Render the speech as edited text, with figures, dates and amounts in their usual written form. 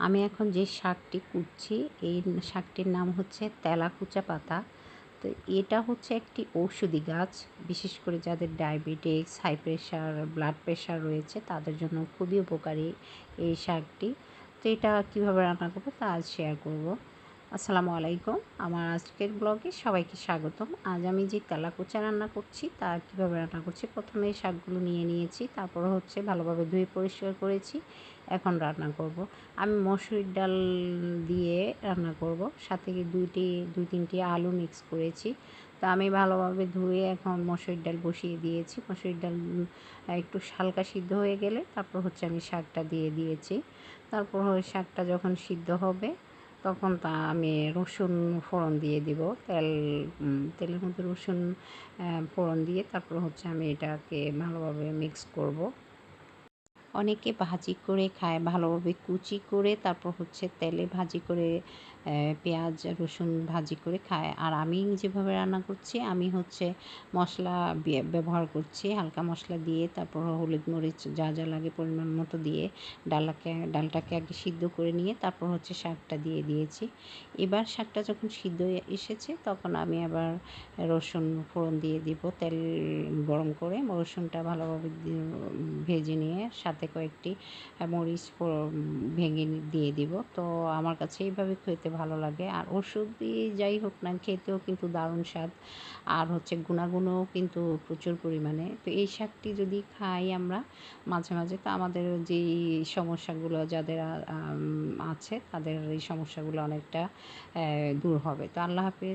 আমি এখন যে শাকটি কুটছি এই শাকটির নাম হচ্ছে তেলাকুচা পাতা। তো এটা হচ্ছে একটি ঔষধি গাছ, বিশেষ করে যাদের diabetes, high pressure, blood pressure রয়েছে তাদের জন্য খুবই উপকারী এই শাকটি। তো এটা কীভাবে রান্না করবো তা আজ শেয়ার করব। আসসালামু আলাইকুম, আমার আজকের ব্লগে সবাইকে স্বাগতম। আজ আমি যে তেলাকুচা রান্না করছি তা কীভাবে রান্না করছি, প্রথমে শাকগুলো নিয়ে নিয়েছি, তারপর হচ্ছে ভালোভাবে ধুয়ে পরিষ্কার করেছি, এখন রান্না করব। আমি মসুরির ডাল দিয়ে রান্না করব, সাথে দুই তিনটি আলু মিক্স করেছি। তো আমি ভালোভাবে ধুয়ে এখন মসুরির ডাল বসিয়ে দিয়েছি। মসুরির ডাল একটু হালকা সিদ্ধ হয়ে গেলে তারপর হচ্ছে আমি শাকটা দিয়ে দিয়েছি। তারপর শাকটা যখন সিদ্ধ হবে তখন আমি রসুন ফোড়ন দিয়ে দিব। তেলের মধ্যে রসুন ফোড়ন দিয়ে তারপর হচ্ছে আমি এটাকে ভালোভাবে মিক্স করব। অনেকে ভাজি করে খায়, ভালোভাবে কুচি করে তারপর হচ্ছে তেলে ভাজি করে পেঁয়াজ রসুন ভাজি করে খায়। আর আমি যেভাবে রান্না করছি, আমি হচ্ছে মশলা ব্যবহার করছি, হালকা মশলা দিয়ে তারপর হলুদ মরিচ যা যা লাগে পরিমাণ মতো দিয়ে ডালটাকে আগে সিদ্ধ করে নিয়ে তারপর হচ্ছে শাকটা দিয়ে দিয়েছি। এবার শাকটা যখন সিদ্ধ হয়ে এসেছে তখন আমি আবার রসুন ফোড়ন দিয়ে দিব। তেল গরম করে রসুনটা ভালোভাবে ভেজে নিয়ে সাথে কয়েকটি মরিচ ভেঙে দিয়ে দিব। তো আমার কাছে এইভাবে খেতে ভালো লাগে। আর ওষুধ দিয়ে যাই হোক না, খেতেও কিন্তু দারুণ স্বাদ, আর হচ্ছে গুণাগুণও কিন্তু প্রচুর পরিমাণে। তো এই শাকটি যদি খাই আমরা মাঝে মাঝে, তো আমাদের যেই সমস্যাগুলো যাদের আছে তাদের এই সমস্যাগুলো অনেকটা দূর হবে। তো আল্লাহ হাফেজ।